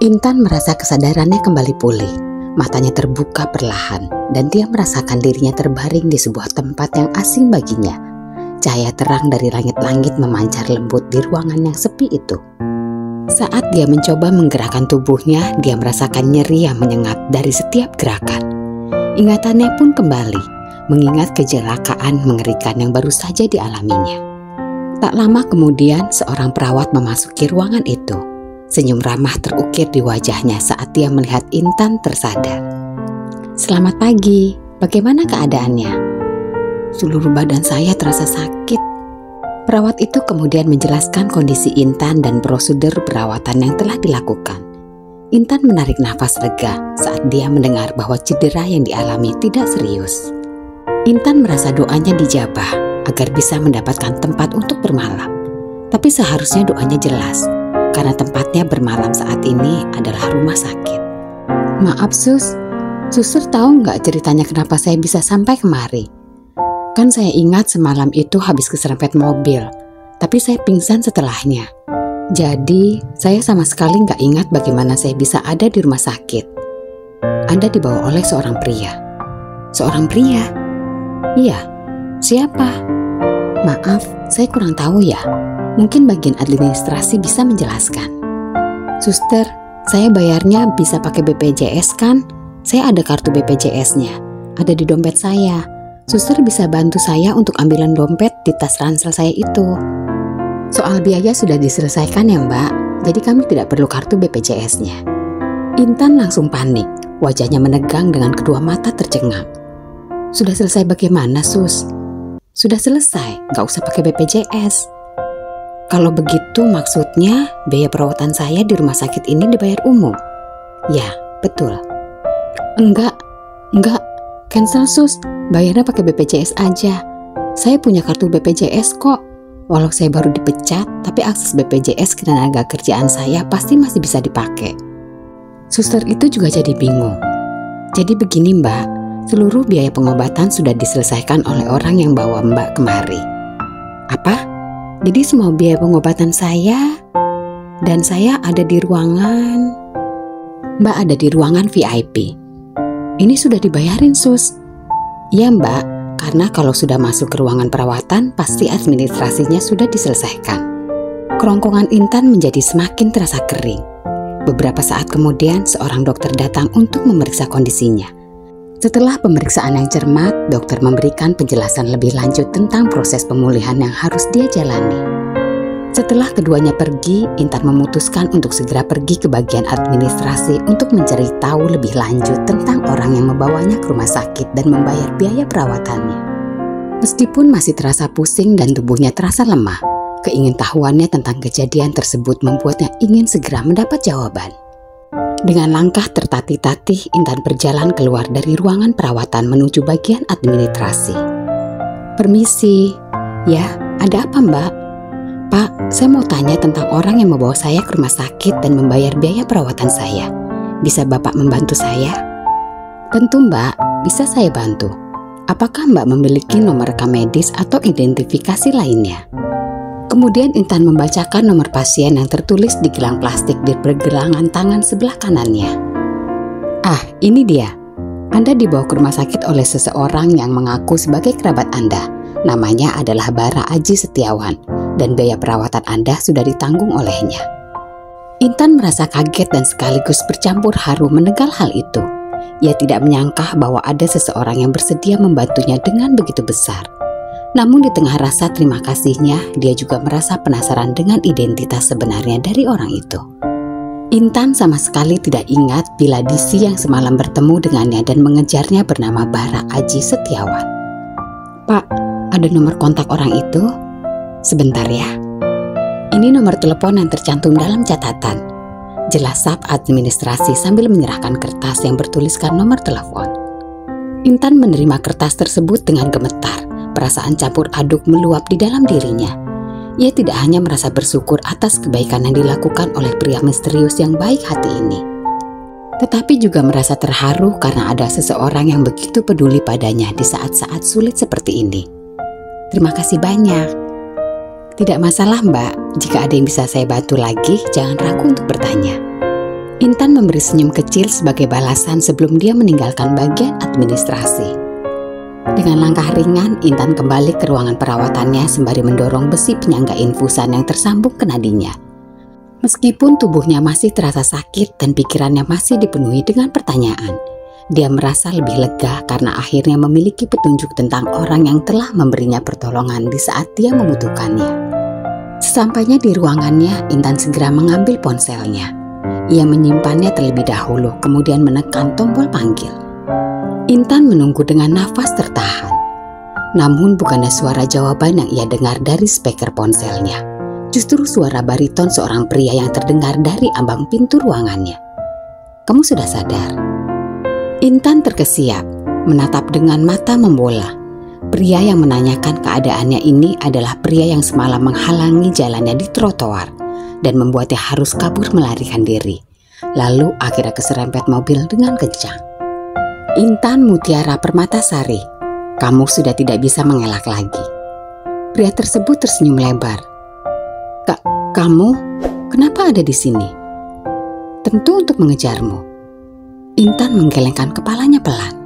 Intan merasa kesadarannya kembali pulih. Matanya terbuka perlahan dan dia merasakan dirinya terbaring di sebuah tempat yang asing baginya. Cahaya terang dari langit-langit memancar lembut di ruangan yang sepi itu. Saat dia mencoba menggerakkan tubuhnya, dia merasakan nyeri yang menyengat dari setiap gerakan. Ingatannya pun kembali, mengingat kecelakaan mengerikan yang baru saja dialaminya. Tak lama kemudian, seorang perawat memasuki ruangan itu. Senyum ramah terukir di wajahnya saat dia melihat Intan tersadar. "Selamat pagi, bagaimana keadaannya?" "Seluruh badan saya terasa sakit." Perawat itu kemudian menjelaskan kondisi Intan dan prosedur perawatan yang telah dilakukan. Intan menarik nafas lega saat dia mendengar bahwa cedera yang dialami tidak serius. Intan merasa doanya dijabah agar bisa mendapatkan tempat untuk bermalam. Tapi seharusnya doanya jelas, karena tempatnya bermalam saat ini adalah rumah sakit. "Maaf sus, suster tahu nggak ceritanya kenapa saya bisa sampai kemari? Kan saya ingat semalam itu habis keserempet mobil, tapi saya pingsan setelahnya. Jadi saya sama sekali nggak ingat bagaimana saya bisa ada di rumah sakit. Anda dibawa oleh seorang pria." "Seorang pria?" "Iya, siapa?" "Maaf, saya kurang tahu ya. Mungkin bagian administrasi bisa menjelaskan." "Suster, saya bayarnya bisa pakai BPJS kan? Saya ada kartu BPJS-nya, ada di dompet saya. Suster bisa bantu saya untuk ambilan dompet di tas ransel saya itu." "Soal biaya sudah diselesaikan ya Mbak, jadi kami tidak perlu kartu BPJS-nya." Intan langsung panik, wajahnya menegang dengan kedua mata tercengang. "Sudah selesai bagaimana sus?" "Sudah selesai, gak usah pakai BPJS." "Kalau begitu maksudnya biaya perawatan saya di rumah sakit ini dibayar umum?" "Ya, betul." Enggak, cancel sus, bayarnya pakai BPJS aja. Saya punya kartu BPJS kok. Walau saya baru dipecat, tapi akses BPJS ke tenaga kerjaan saya pasti masih bisa dipakai." Suster itu juga jadi bingung. "Jadi begini Mbak, seluruh biaya pengobatan sudah diselesaikan oleh orang yang bawa Mbak kemari." "Apa? Jadi semua biaya pengobatan saya, dan saya ada di ruangan..." "Mbak ada di ruangan VIP. Ini sudah dibayarin sus." "Iya Mbak, karena kalau sudah masuk ke ruangan perawatan, pasti administrasinya sudah diselesaikan." Kerongkongan Intan menjadi semakin terasa kering. Beberapa saat kemudian, seorang dokter datang untuk memeriksa kondisinya. Setelah pemeriksaan yang cermat, dokter memberikan penjelasan lebih lanjut tentang proses pemulihan yang harus dia jalani. Setelah keduanya pergi, Intan memutuskan untuk segera pergi ke bagian administrasi untuk mencari tahu lebih lanjut tentang orang yang membawanya ke rumah sakit dan membayar biaya perawatannya. Meskipun masih terasa pusing dan tubuhnya terasa lemah, keingintahuannya tentang kejadian tersebut membuatnya ingin segera mendapat jawaban. Dengan langkah tertatih-tatih, Intan berjalan keluar dari ruangan perawatan menuju bagian administrasi. "Permisi, ya, ada apa Mbak?" "Pak, saya mau tanya tentang orang yang membawa saya ke rumah sakit dan membayar biaya perawatan saya. Bisa Bapak membantu saya?" "Tentu Mbak, bisa saya bantu. Apakah Mbak memiliki nomor rekam medis atau identifikasi lainnya?" Kemudian Intan membacakan nomor pasien yang tertulis di gelang plastik di pergelangan tangan sebelah kanannya. "Ah, ini dia. Anda dibawa ke rumah sakit oleh seseorang yang mengaku sebagai kerabat Anda. Namanya adalah Bara Aji Setiawan, dan biaya perawatan Anda sudah ditanggung olehnya." Intan merasa kaget dan sekaligus bercampur haru mendengar hal itu. Ia tidak menyangka bahwa ada seseorang yang bersedia membantunya dengan begitu besar. Namun di tengah rasa terima kasihnya, dia juga merasa penasaran dengan identitas sebenarnya dari orang itu. Intan sama sekali tidak ingat bila Disi yang semalam bertemu dengannya dan mengejarnya bernama Bara Aji Setiawan. "Pak, ada nomor kontak orang itu?" "Sebentar ya. Ini nomor telepon yang tercantum dalam catatan," jelas staf administrasi sambil menyerahkan kertas yang bertuliskan nomor telepon. Intan menerima kertas tersebut dengan gemetar. Perasaan campur aduk meluap di dalam dirinya. Ia tidak hanya merasa bersyukur atas kebaikan yang dilakukan oleh pria misterius yang baik hati ini, tetapi juga merasa terharu karena ada seseorang yang begitu peduli padanya di saat-saat sulit seperti ini. "Terima kasih banyak." "Tidak masalah Mbak, jika ada yang bisa saya bantu lagi, jangan ragu untuk bertanya." Intan memberi senyum kecil sebagai balasan sebelum dia meninggalkan bagian administrasi. Dengan langkah ringan, Intan kembali ke ruangan perawatannya sembari mendorong besi penyangga infusan yang tersambung ke nadinya. Meskipun tubuhnya masih terasa sakit dan pikirannya masih dipenuhi dengan pertanyaan, dia merasa lebih lega karena akhirnya memiliki petunjuk tentang orang yang telah memberinya pertolongan di saat dia membutuhkannya. Sesampainya di ruangannya, Intan segera mengambil ponselnya. Ia menyimpannya terlebih dahulu, kemudian menekan tombol panggil. Intan menunggu dengan nafas tertahan. Namun bukannya suara jawaban yang ia dengar dari speaker ponselnya. Justru suara bariton seorang pria yang terdengar dari ambang pintu ruangannya. "Kamu sudah sadar?" Intan terkesiap, menatap dengan mata membola. Pria yang menanyakan keadaannya ini adalah pria yang semalam menghalangi jalannya di trotoar dan membuatnya harus kabur melarikan diri. Lalu akhirnya keserempet mobil dengan kencang. "Intan Mutiara Permatasari, kamu sudah tidak bisa mengelak lagi." Pria tersebut tersenyum lebar. Kamu kenapa ada di sini?" "Tentu untuk mengejarmu." Intan menggelengkan kepalanya pelan.